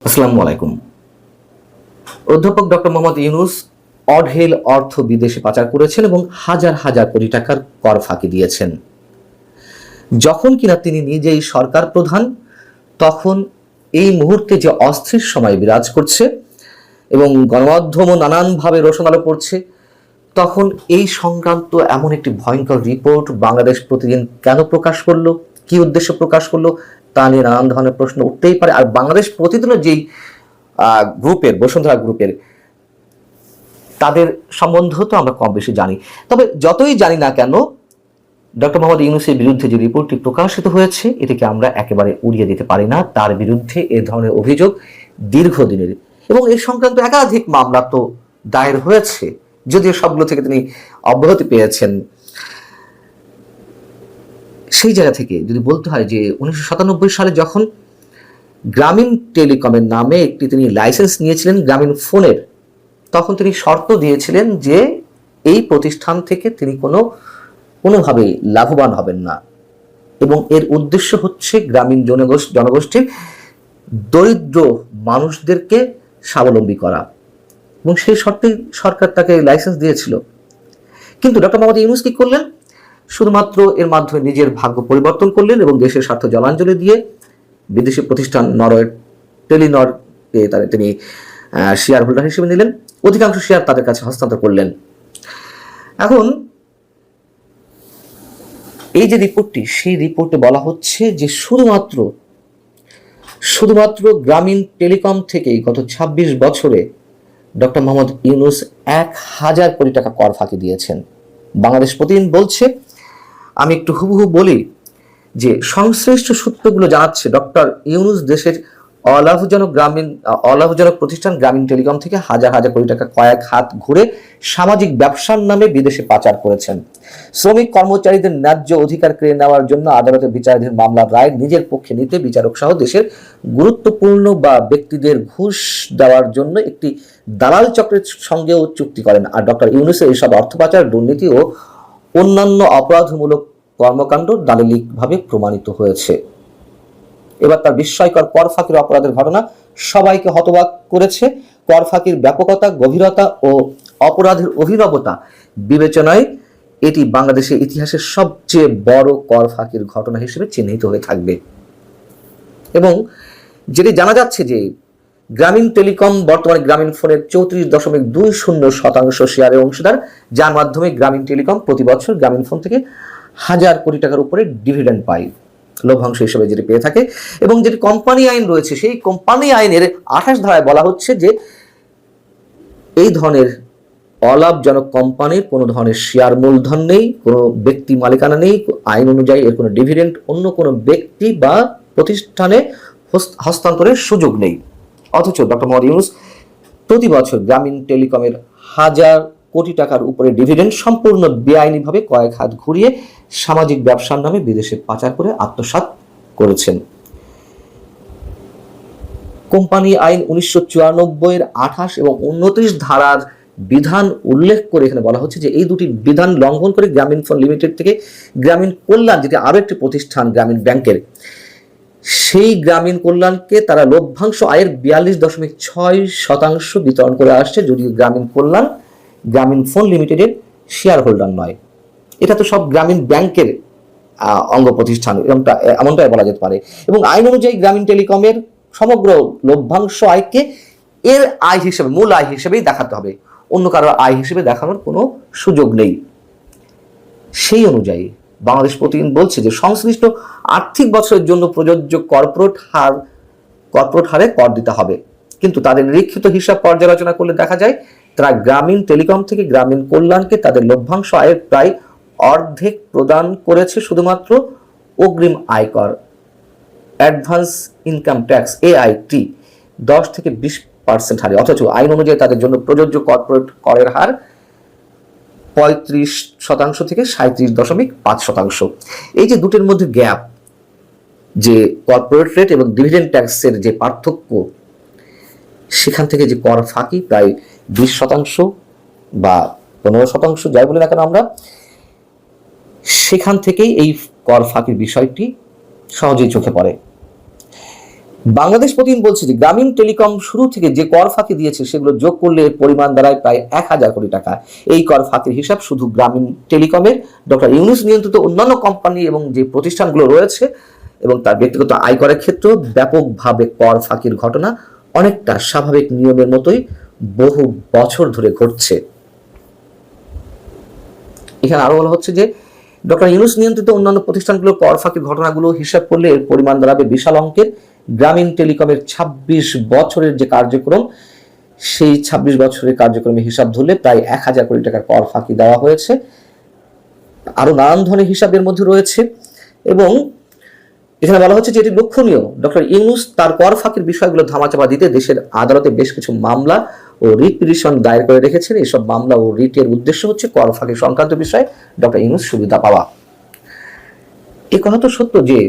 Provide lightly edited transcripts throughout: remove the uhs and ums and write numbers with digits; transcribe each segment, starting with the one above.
আসসালামু আলাইকুম। অধ্যাপক ডক্টর মোহাম্মদ ইউনূস অঢেল অর্থ বিদেশে পাচার করেছেন এবং হাজার হাজার কোটি টাকার কর ফাঁকি দিয়েছেন। যখন কিনা তিনি নিজেই সরকার প্রধান, তখন এই মুহূর্তে যে অস্থির সময় বিরাজ করছে এবং গণমাধ্যমও নানানভাবে রোশন আলো পড়ছে, তখন এই সংক্রান্ত এমন একটি ভয়ঙ্কর রিপোর্ট বাংলাদেশ প্রতিদিন কেন প্রকাশ করলো, কি উদ্দেশ্যে প্রকাশ করলো, তা নিয়ে নানান ধরনের প্রশ্ন উঠতেই পারে। আর বাংলাদেশ প্রতিদিনের যেই গ্রুপের, বসুন্ধরা গ্রুপের, তাদের সম্বন্ধ তো আমরা কম বেশি জানি। তবে যতই জানি না কেন, ডক্টর মোহাম্মদ ইউনূসের বিরুদ্ধে যে রিপোর্টটি প্রকাশিত হয়েছে, এটিকে আমরা একেবারে উড়িয়ে দিতে পারি না। তার বিরুদ্ধে এ ধরনের অভিযোগ দীর্ঘদিনের এবং এ সংক্রান্ত একাধিক মামলা তো দায়ের হয়েছে, যদিও সবগুলো থেকে তিনি অব্যাহতি পেয়েছেন। সেই জায়গা থেকে যদি বলতে হয় যে 1997 সালে যখন গ্রামীণ টেলিকমের নামে একটি তিনি লাইসেন্স নিয়েছিলেন গ্রামীণ ফোনের, তখন তিনি শর্ত দিয়েছিলেন যে এই প্রতিষ্ঠান থেকে তিনি কোনোভাবেই লাভবান হবেন না এবং এর উদ্দেশ্য হচ্ছে গ্রামীণ জনগোষ্ঠীর দরিদ্র মানুষদেরকে স্বাবলম্বী করা, এবং সেই শর্তে সরকার তাকে লাইসেন্স দিয়েছিল। কিন্তু ডক্টর মোহাম্মদ ইউনূস কি করলেন? শুধুমাত্র এর মাধ্যমে নিজের ভাগ্য পরিবর্তন করলেন এবং দেশের স্বার্থ জলাঞ্জলি দিয়ে বিদেশি প্রতিষ্ঠান নরওয়ে টেলিনরকে তিনি শেয়ার হোল্ডার হিসেবে নিলেন, অধিকাংশ শেয়ার তাদের কাছে হস্তান্তর করলেন। এখন এই যে রিপোর্টটি, সেই রিপোর্টে বলা হচ্ছে যে শুধুমাত্র গ্রামীণ টেলিকম থেকেই গত 26 বছরে ডক্টর মোহাম্মদ ইউনূস 1000 কোটি টাকা কর ফাঁকি দিয়েছেন। বাংলাদেশ প্রতিদিন বলছে, আমি একটু হুবহু বলি, যে সংশ্লিষ্ট সূত্রগুলো জানাচ্ছে ডক্টর ইউনূস দেশের অলাভজনক প্রতিষ্ঠান গ্রামীণ টেলিকম থেকে হাজার হাজার কোটি টাকা কয়েক হাত ঘুরে সামাজিক ব্যবসার নামে বিদেশে পাচার করেছেন। শ্রমিক কর্মচারীদের ন্যায্য অধিকার কেড়ে নেওয়ার জন্য আদালতে বিচারাধীন মামলার রায় নিজের পক্ষে নিতে বিচারক সহ দেশের গুরুত্বপূর্ণ ব্যক্তিদের ঘুষ দেওয়ার জন্য একটি দালাল চক্রের সঙ্গেও চুক্তি করেন। আর ডক্টর ইউনূসের এইসব অর্থ পাচার, দুর্নীতি ও অন্যান্য অপরাধমূলক কর্মকাণ্ড দালিলিকভাবে প্রমাণিত হয়েছে। এবার তার বিস্ময়কর কর ফাঁকির অপরাধের ঘটনা সবাইকে হতবাক করেছে। কর ফাঁকির ব্যাপকতা, গভীরতা ও অপরাধের অভিনবতা বিবেচনায় এটি বাংলাদেশের ইতিহাসের সবচেয়ে বড় কর ফাঁকির ঘটনা হিসেবে চিহ্নিত হয়ে থাকবে। এবং যেটি জানা যাচ্ছে যে গ্রামীণ টেলিকম বর্তমানে গ্রামীণ ফোনের 34.20% শেয়ারের অংশীদার, যার মাধ্যমে গ্রামীণ টেলিকম প্রতি বছর গ্রামীণ ফোন থেকে 1000 কোটি টাকার উপরে ডিভিডেন্ড পায়, লভ্যাংশ হিসেবে যেটি পেয়ে থাকে। এবং যেটি কোম্পানি আইন রয়েছে, সেই কোম্পানি আইনের 28 ধারায় বলা হচ্ছে যে এই ধরনের অলাভজনক কোম্পানির কোনো ধরনের শেয়ার মূলধন নেই, কোনো ব্যক্তি মালিকানা নেই, আইন অনুযায়ী এর কোনো ডিভিডেন্ড অন্য কোনো ব্যক্তি বা প্রতিষ্ঠানে হস্তান্তরের সুযোগ নেই। অথচ ডক্টর মোহাম্মদ ইউনূস প্রতি বছর গ্রামীণ টেলিকমের 1000 কোটি টাকার উপরে ডিভিডেন্ড সম্পূর্ণ বেআইনিভাবে কয়েক হাত ঘুরিয়ে সামাজিক ব্যবসার নামে বিদেশে পাচার করে আত্মসাৎ করেছেন। কোম্পানি আইন 1994 28 এবং 29 ধারার বিধান উল্লেখ করে এখানে বলা হচ্ছে যে এই দুটি বিধান লঙ্ঘন করে গ্রামীণ ফোন লিমিটেড থেকে গ্রামীণ কল্যাণ, যেটি আরো একটি প্রতিষ্ঠান গ্রামীণ ব্যাংকের, সেই গ্রামীণ কল্যাণকে তারা লভ্যাংশ আয়ের 42.6% বিতরণ করে আসছে, যদিও গ্রামীণ কল্যাণ গ্রামীণ ফোন লিমিটেডের শেয়ার হোল্ডার নয়। এটা তো সব গ্রামীণ ব্যাংকের অঙ্গ প্রতিষ্ঠান, এমনটাই বলা যেতে পারে। এবং আইন অনুযায়ী গ্রামীণ টেলিকমের সমগ্র লভ্যাংশ আয়কে এর আয় হিসেবে, মূল আয় হিসেবেই দেখাতে হবে, অন্য কারোর আয় হিসেবে দেখানোর কোনো সুযোগ নেই। সেই অনুযায়ী বাংলাদেশ প্রতিদিন বলছে যে সংশ্লিষ্ট আর্থিক বছরের জন্য প্রযোজ্য কর্পোরেট হারে কর দিতে হবে। কিন্তু তাদের নিরীক্ষিত হিসাব পর্যালোচনা করলে দেখা যায় তারা গ্রামীণ টেলিকম থেকে গ্রামীণ কল্যাণকে তাদের লভ্যাংশ আয়ের প্রায় অর্ধেক প্রদান করেছে শুধুমাত্র অগ্রিম আয়কর, অ্যাডভান্স ইনকাম ট্যাক্স AIT 10 থেকে 20% হারে। অথচ আইন অনুযায়ী তাদের জন্য প্রযোজ্য কর্পোরেট করের হার 35% থেকে 37.5%। এই যে দুটোর মধ্যে গ্যাপ, যে কর্পোরেট রেট এবং ডিভিডেন্ড ট্যাক্সের যে পার্থক্য, সেখান থেকে যে কর ফাঁকি প্রায় 20% বা 15%, যাই বলি না কেন আমরা, সেখান থেকেই এই কর ফাঁকির বিষয়টি সহজেই চোখে পড়ে। বাংলাদেশ প্রতিদিন বলছে যে গ্রামীণ টেলিকম শুরু থেকে যে কর ফাঁকি দিয়েছে সেগুলো যোগ করলে এর পরিমাণ দাঁড়ায় প্রায় 1,000 কোটি টাকা। এই কর ফাঁকির হিসাব শুধু গ্রামীণ টেলিকমের, ডক্টর ইউনূস নিয়ন্ত্রিত অন্যান্য কোম্পানি এবং যে প্রতিষ্ঠানগুলো রয়েছে এবং তার ব্যক্তিগত আয়করের ক্ষেত্রেও ব্যাপকভাবে কর ফাঁকির ঘটনা অনেকটা স্বাভাবিক নিয়মের মতোই বহু বছর ধরে ঘটছে। এখানে আরো বলা হচ্ছে যে ডক্টর ইউনূস নিয়ন্ত্রিত অন্যান্য প্রতিষ্ঠানগুলোর কর ফাঁকির ঘটনাগুলো হিসাব করলে এর পরিমাণ দাঁড়াবে বিশাল অঙ্কের। গ্রামীণ টেলিকমের ২৬ বছরের যে কার্যক্রম, সেই ২৬ বছরের কার্যক্রমে হিসাব ধরলে প্রায় 1,000 কোটি টাকার কর ফাঁকি দেওয়া হয়েছে। আরো নানান ধরনের হিসাবের মধ্যে রয়েছে এবং এখানে বলা হচ্ছে যে এটি লক্ষণীয়, ডক্টর ইউনূস তার কর ফাঁকির বিষয়গুলো ধামাচাপা দিতে দেশের আদালতে বেশ কিছু মামলা ও রিট পিটিশন দায়ের করে রেখেছেন। এসব মামলা ও রিটের উদ্দেশ্য হচ্ছে কর ফাঁকি সংক্রান্ত বিষয়ে ডক্টর ইউনূস সুবিধা পাওয়া। এ কথা তো সত্য যে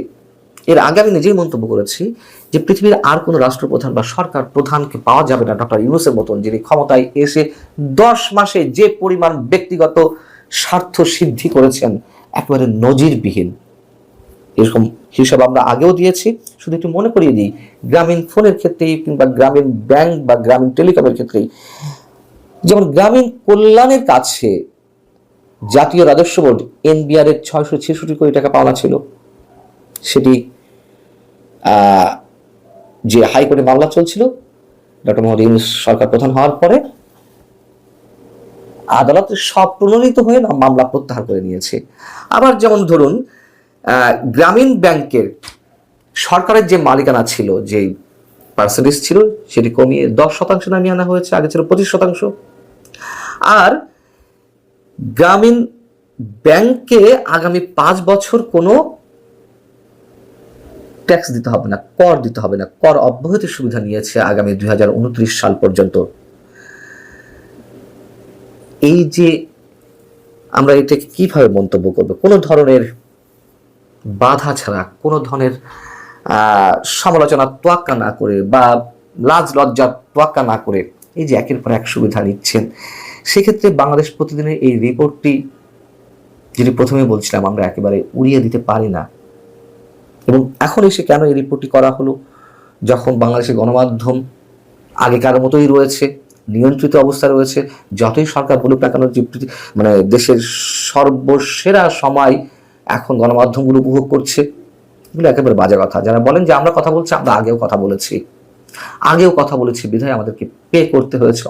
এর আগে আমি নিজেই মন্তব্য করেছি যে পৃথিবীর আর কোনো রাষ্ট্রপ্রধান বা সরকার প্রধানকে পাওয়া যাবে না ডক্টর ইউনূসের মতন, যিনি ক্ষমতায় এসে 10 মাসে যে পরিমাণ ব্যক্তিগত স্বার্থ সিদ্ধি করেছেন একেবারে নজিরবিহীন। এরকম হিসাব আমরা আগেও দিয়েছি, শুধু একটু মনে করিয়ে দিই, গ্রামীণ ফোনের ক্ষেত্রেই কিংবা গ্রামীণ ব্যাংক বা গ্রামীণ টেলিকমের ক্ষেত্রেই, যেমন গ্রামীণ কল্যাণের কাছে জাতীয় রাজস্ব বোর্ড এনবিআর এর 666 কোটি টাকা পাওনা ছিল। সেটি যে হাইকোর্টে মামলা চলছিল ডক্টর মোহাম্মদ ইউনূস সরকার প্রধান হওয়ার পরে আদালতে সব প্রণোদিত হয়ে মামলা প্রত্যাহার করে নিয়েছে। আবার যেমন ধরুন গ্রামীণ ব্যাংকের সরকারের যে মালিকানা ছিল, যে পার্সেন্টেজ ছিল, সেটি কমিয়ে 10% নামিয়ে আনা হয়েছে, আগে ছিল 25%। আর গ্রামীণ ব্যাংকে আগামী 5 বছর কোনো ট্যাক্স দিতে হবে না, কর দিতে হবে না, কর অব্যাহতির সুবিধা নিয়েছে আগামী 2029 সাল পর্যন্ত। এই যে আমরা এটাকে কিভাবে মন্তব্য করবো, কোনো ধরনের বাধা ছাড়া, কোনো ধরনের সমালোচনা তোয়াক্কা না করে বা লাজ লজ্জা তোয়াক্কা না করে এই যে একের পর এক সুবিধা নিচ্ছেন, সেক্ষেত্রে বাংলাদেশ প্রতিদিনের এই রিপোর্টটি, যেটি প্রথমে বলছিলাম, আমরা একেবারে উড়িয়ে দিতে পারি না। এবং এখন এসে কেন এই রিপোর্টটি করা হলো, যখন বাংলাদেশের গণমাধ্যম আগেকার মতোই রয়েছে, নিয়ন্ত্রিত অবস্থায় রয়েছে, যতই সরকার বলুক না কেন, যে মানে দেশের সর্বসেরা সময় এখন গণমাধ্যমগুলো উপভোগ করছে, এগুলো একেবারে বাজে কথা। যারা বলেন যে আমরা কথা বলছি, আমরা আগেও কথা বলেছি বিধায় আমাদেরকে পে করতে হয়েছে